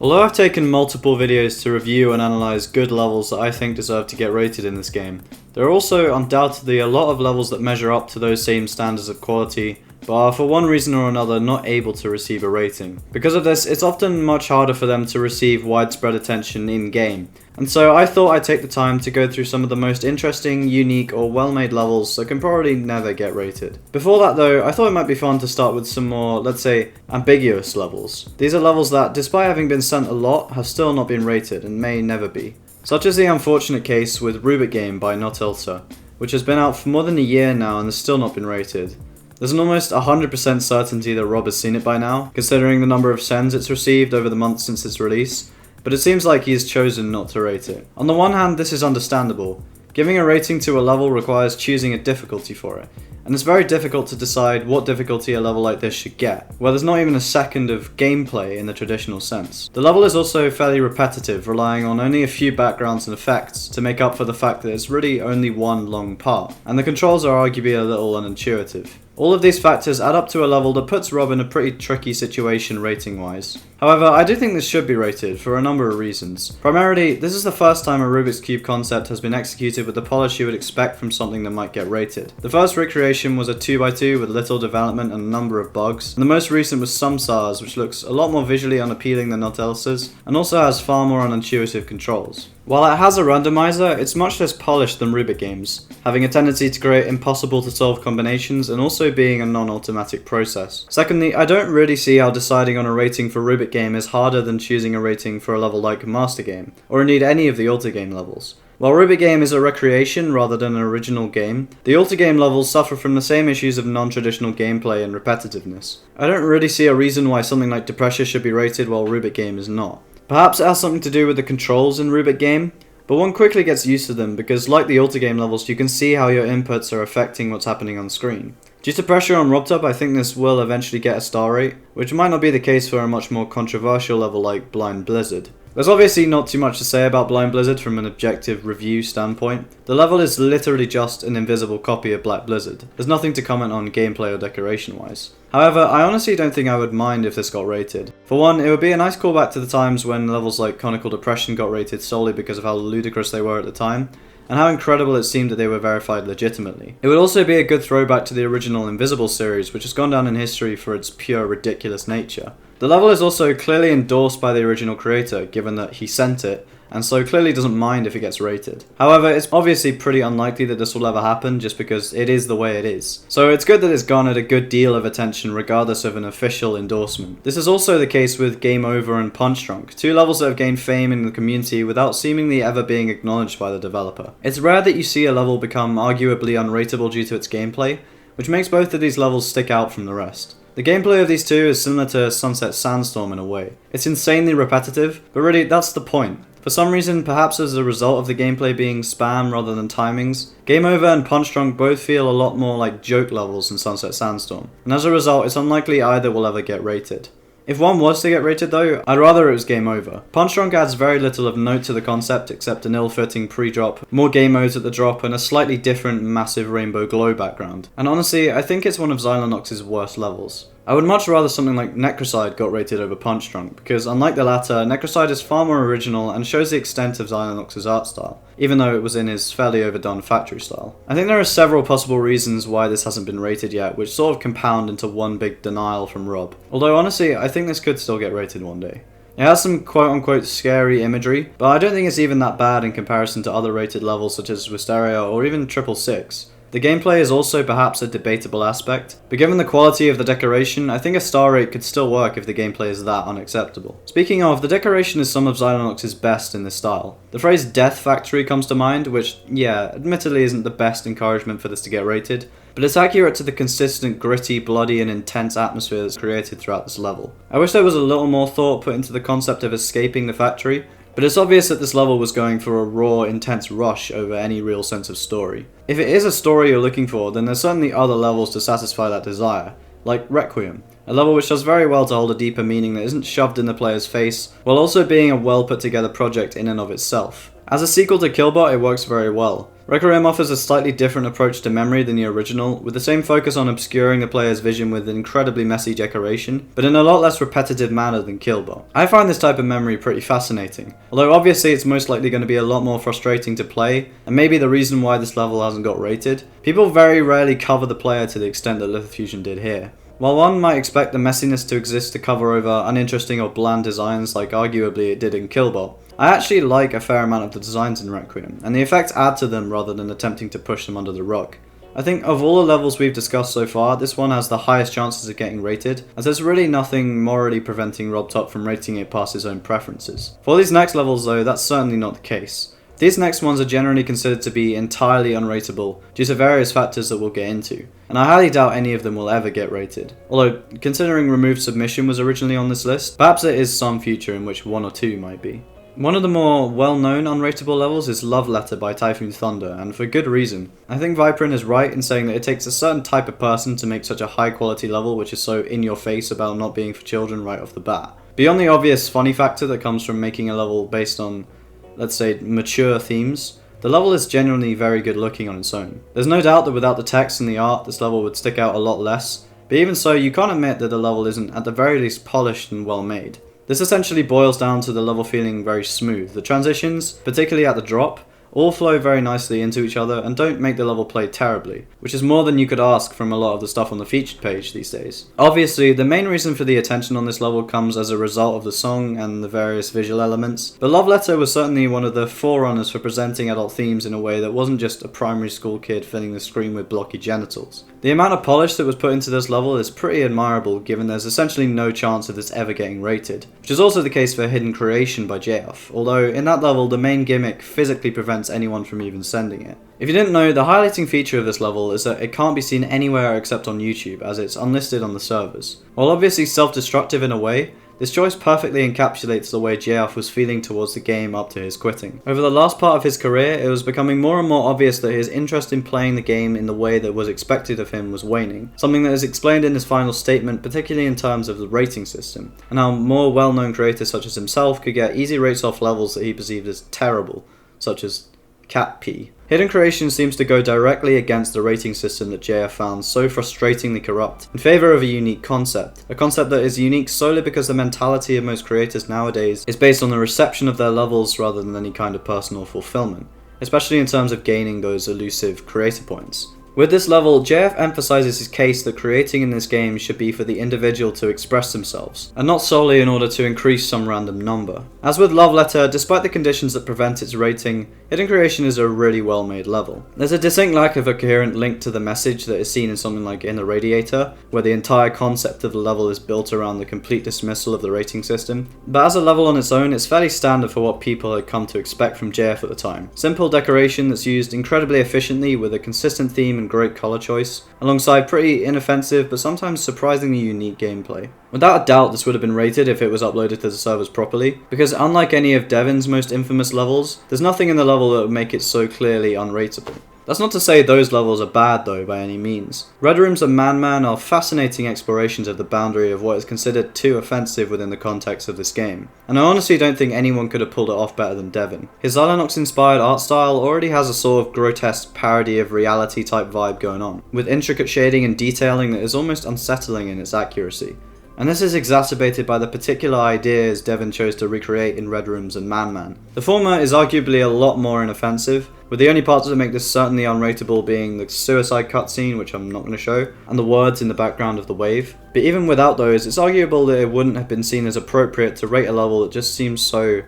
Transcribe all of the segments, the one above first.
Although I've taken multiple videos to review and analyse good levels that I think deserve to get rated in this game, there are also undoubtedly a lot of levels that measure up to those same standards of quality, but are for one reason or another not able to receive a rating. Because of this, it's often much harder for them to receive widespread attention in-game, and so I thought I'd take the time to go through some of the most interesting, unique, or well-made levels that can probably never get rated. Before that though, I thought it might be fun to start with some more, let's say, ambiguous levels. These are levels that, despite having been sent a lot, have still not been rated and may never be. Such as the unfortunate case with Requiem by Untitled, which has been out for more than a year now and has still not been rated. There's an almost 100% certainty that Rob has seen it by now, considering the number of sends it's received over the months since its release, but it seems like he has chosen not to rate it. On the one hand, this is understandable. Giving a rating to a level requires choosing a difficulty for it, and it's very difficult to decide what difficulty a level like this should get, where there's not even a second of gameplay in the traditional sense. The level is also fairly repetitive, relying on only a few backgrounds and effects to make up for the fact that it's really only one long part, and the controls are arguably a little unintuitive. All of these factors add up to a level that puts Rob in a pretty tricky situation rating-wise. However, I do think this should be rated for a number of reasons. Primarily, this is the first time a Rubik's Cube concept has been executed with the polish you would expect from something that might get rated. The first recreation was a 2x2 with little development and a number of bugs, and the most recent was Samsars, which looks a lot more visually unappealing than Not Else's, and also has far more unintuitive controls. While it has a randomizer, it's much less polished than Rubik games, having a tendency to create impossible to solve combinations and also being a non-automatic process. Secondly, I don't really see how deciding on a rating for Rubik game is harder than choosing a rating for a level like Master Game, or indeed any of the Alter Game levels. While Rubik Game is a recreation rather than an original game, the Alter Game levels suffer from the same issues of non-traditional gameplay and repetitiveness. I don't really see a reason why something like Depressure should be rated while Rubik Game is not. Perhaps it has something to do with the controls in Rubik Game, but one quickly gets used to them because, like the Alter Game levels, you can see how your inputs are affecting what's happening on screen. Due to pressure on RobTop, I think this will eventually get a star rate, which might not be the case for a much more controversial level like Blind Blizzard. There's obviously not too much to say about Blind Blizzard from an objective review standpoint. The level is literally just an invisible copy of Black Blizzard. There's nothing to comment on gameplay or decoration wise. However, I honestly don't think I would mind if this got rated. For one, it would be a nice callback to the times when levels like Conical Depression got rated solely because of how ludicrous they were at the time, and how incredible it seemed that they were verified legitimately. It would also be a good throwback to the original Invisible series, which has gone down in history for its pure ridiculous nature. The level is also clearly endorsed by the original creator, given that he sent it, and so clearly doesn't mind if it gets rated. However, it's obviously pretty unlikely that this will ever happen just because it is the way it is. So it's good that it's garnered a good deal of attention regardless of an official endorsement. This is also the case with Game Over and Punch Drunk, two levels that have gained fame in the community without seemingly ever being acknowledged by the developer. It's rare that you see a level become arguably unrateable due to its gameplay, which makes both of these levels stick out from the rest. The gameplay of these two is similar to Sunset Sandstorm in a way. It's insanely repetitive, but really that's the point. For some reason, perhaps as a result of the gameplay being spam rather than timings, Game Over and Punch Drunk both feel a lot more like joke levels than Sunset Sandstorm, and as a result it's unlikely either will ever get rated. If one was to get rated though, I'd rather it was Game Over. Punch Drunk adds very little of note to the concept except an ill-fitting pre-drop, more game modes at the drop, and a slightly different massive rainbow glow background. And honestly, I think it's one of Xylonox's worst levels. I would much rather something like Necrocide got rated over Punch Drunk, because unlike the latter, Necrocide is far more original and shows the extent of Xylonox's art style, even though it was in his fairly overdone factory style. I think there are several possible reasons why this hasn't been rated yet, which sort of compound into one big denial from Rob. Although honestly, I think this could still get rated one day. It has some quote-unquote scary imagery, but I don't think it's even that bad in comparison to other rated levels such as Wisteria or even 666. The gameplay is also perhaps a debatable aspect, but given the quality of the decoration, I think a star rate could still work if the gameplay is that unacceptable. Speaking of, the decoration is some of Xylonox's best in this style. The phrase Death Factory comes to mind, which, yeah, admittedly isn't the best encouragement for this to get rated, but it's accurate to the consistent, gritty, bloody, and intense atmosphere that's created throughout this level. I wish there was a little more thought put into the concept of escaping the factory, but it's obvious that this level was going for a raw, intense rush over any real sense of story. If it is a story you're looking for, then there's certainly other levels to satisfy that desire, like Requiem, a level which does very well to hold a deeper meaning that isn't shoved in the player's face, while also being a well put together project in and of itself. As a sequel to Killbot, it works very well. Requiem offers a slightly different approach to memory than the original, with the same focus on obscuring the player's vision with incredibly messy decoration, but in a lot less repetitive manner than Killbot. I find this type of memory pretty fascinating, although obviously it's most likely going to be a lot more frustrating to play, and maybe the reason why this level hasn't got rated. People very rarely cover the player to the extent that Lithofusion did here. While one might expect the messiness to exist to cover over uninteresting or bland designs like arguably it did in Killbot, I actually like a fair amount of the designs in Requiem, and the effects add to them rather than attempting to push them under the rug. I think of all the levels we've discussed so far, this one has the highest chances of getting rated, as there's really nothing morally preventing RobTop from rating it past his own preferences. For these next levels though, that's certainly not the case. These next ones are generally considered to be entirely unrateable due to various factors that we'll get into, and I highly doubt any of them will ever get rated. Although, considering Removed Submission was originally on this list, perhaps there is some future in which one or two might be. One of the more well-known unrateable levels is Love Letter by Typhoon Thunder, and for good reason. I think Viperin is right in saying that it takes a certain type of person to make such a high-quality level which is so in-your-face about not being for children right off the bat. Beyond the obvious funny factor that comes from making a level based on, let's say, mature themes, the level is genuinely very good looking on its own. There's no doubt that without the text and the art, this level would stick out a lot less, but even so, you can't admit that the level isn't at the very least polished and well made. This essentially boils down to the level feeling very smooth. The transitions, particularly at the drop, all flow very nicely into each other and don't make the level play terribly, which is more than you could ask from a lot of the stuff on the featured page these days. Obviously, the main reason for the attention on this level comes as a result of the song and the various visual elements, but Love Letter was certainly one of the forerunners for presenting adult themes in a way that wasn't just a primary school kid filling the screen with blocky genitals. The amount of polish that was put into this level is pretty admirable given there's essentially no chance of this ever getting rated, which is also the case for Hidden Creation by JF, although in that level the main gimmick physically prevents anyone from even sending it. If you didn't know, the highlighting feature of this level is that it can't be seen anywhere except on YouTube as it's unlisted on the servers. While obviously self-destructive in a way, this choice perfectly encapsulates the way JF was feeling towards the game up to his quitting. Over the last part of his career, it was becoming more and more obvious that his interest in playing the game in the way that was expected of him was waning, something that is explained in his final statement, particularly in terms of the rating system, and how more well-known creators such as himself could get easy rates off levels that he perceived as terrible, such as cat pee. Hidden Creation seems to go directly against the rating system that JF found so frustratingly corrupt, in favour of a unique concept. A concept that is unique solely because the mentality of most creators nowadays is based on the reception of their levels rather than any kind of personal fulfillment, especially in terms of gaining those elusive creator points. With this level, JF emphasizes his case that creating in this game should be for the individual to express themselves, and not solely in order to increase some random number. As with Love Letter, despite the conditions that prevent its rating, Hidden Creation is a really well made level. There's a distinct lack of a coherent link to the message that is seen in something like In the Radiator, where the entire concept of the level is built around the complete dismissal of the rating system, but as a level on its own, it's fairly standard for what people had come to expect from JF at the time. Simple decoration that's used incredibly efficiently with a consistent theme and great color choice, alongside pretty inoffensive but sometimes surprisingly unique gameplay. Without a doubt this would have been rated if it was uploaded to the servers properly, because unlike any of Devin's most infamous levels, there's nothing in the level that would make it so clearly unrateable. That's not to say those levels are bad though by any means. Red Rooms and Man Man are fascinating explorations of the boundary of what is considered too offensive within the context of this game, and I honestly don't think anyone could have pulled it off better than Devin. His Xylinox inspired art style already has a sort of grotesque parody of reality type vibe going on, with intricate shading and detailing that is almost unsettling in its accuracy. And this is exacerbated by the particular ideas Devin chose to recreate in Red Rooms and Man Man. The former is arguably a lot more inoffensive, with the only parts that make this certainly unrateable being the suicide cutscene, which I'm not going to show, and the words in the background of the wave. But even without those, it's arguable that it wouldn't have been seen as appropriate to rate a level that just seems so,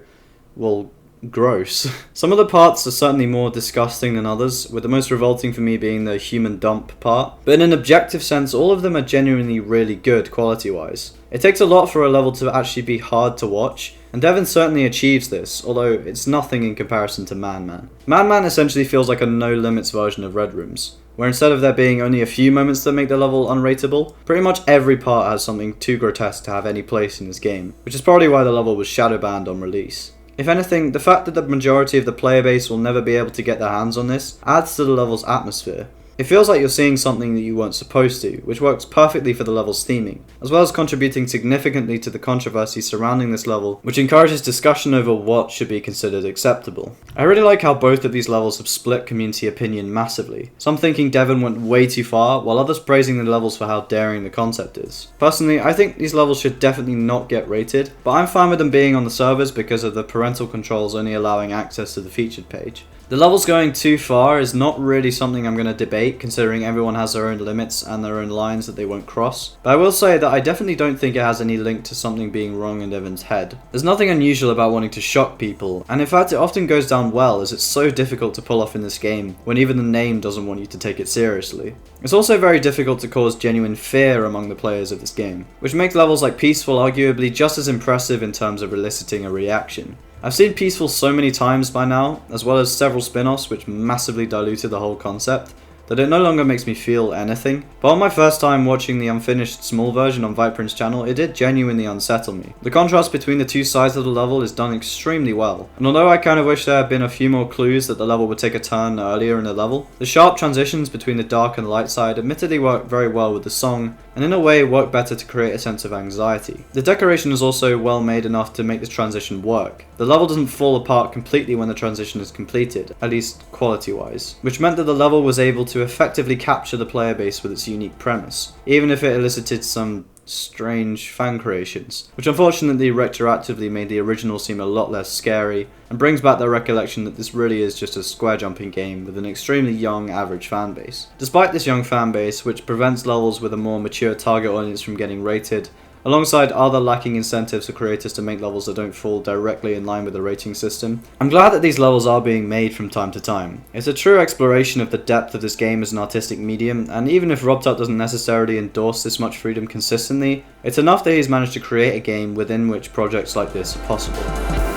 well, gross. Some of the parts are certainly more disgusting than others, with the most revolting for me being the human dump part, but in an objective sense all of them are genuinely really good quality wise. It takes a lot for a level to actually be hard to watch, and Devin certainly achieves this, although it's nothing in comparison to Man Man. Man Man essentially feels like a no limits version of Red Rooms, where instead of there being only a few moments that make the level unrateable, pretty much every part has something too grotesque to have any place in this game, which is probably why the level was shadow banned on release. If anything, the fact that the majority of the player base will never be able to get their hands on this adds to the level's atmosphere. It feels like you're seeing something that you weren't supposed to, which works perfectly for the level's theming, as well as contributing significantly to the controversy surrounding this level, which encourages discussion over what should be considered acceptable. I really like how both of these levels have split community opinion massively, some thinking Devon went way too far, while others praising the levels for how daring the concept is. Personally, I think these levels should definitely not get rated, but I'm fine with them being on the servers because of the parental controls only allowing access to the featured page. The levels going too far is not really something I'm going to debate, considering everyone has their own limits and their own lines that they won't cross. But I will say that I definitely don't think it has any link to something being wrong in Devon's head. There's nothing unusual about wanting to shock people, and in fact it often goes down well as it's so difficult to pull off in this game, when even the name doesn't want you to take it seriously. It's also very difficult to cause genuine fear among the players of this game, which makes levels like Peaceful arguably just as impressive in terms of eliciting a reaction. I've seen Peaceful so many times by now, as well as several spin-offs which massively diluted the whole concept, that it no longer makes me feel anything. But on my first time watching the unfinished small version on Viper's channel, it did genuinely unsettle me. The contrast between the two sides of the level is done extremely well, and although I kind of wish there had been a few more clues that the level would take a turn earlier in the level, the sharp transitions between the dark and the light side admittedly work very well with the song, and in a way work better to create a sense of anxiety. The decoration is also well made enough to make this transition work. The level doesn't fall apart completely when the transition is completed, at least quality wise, which meant that the level was able to effectively capture the player base with its unique premise, even if it elicited some strange fan creations, which unfortunately retroactively made the original seem a lot less scary, and brings back the recollection that this really is just a square jumping game with an extremely young average fan base. Despite this young fan base, which prevents levels with a more mature target audience from getting rated, alongside other lacking incentives for creators to make levels that don't fall directly in line with the rating system, I'm glad that these levels are being made from time to time. It's a true exploration of the depth of this game as an artistic medium, and even if RobTop doesn't necessarily endorse this much freedom consistently, it's enough that he's managed to create a game within which projects like this are possible.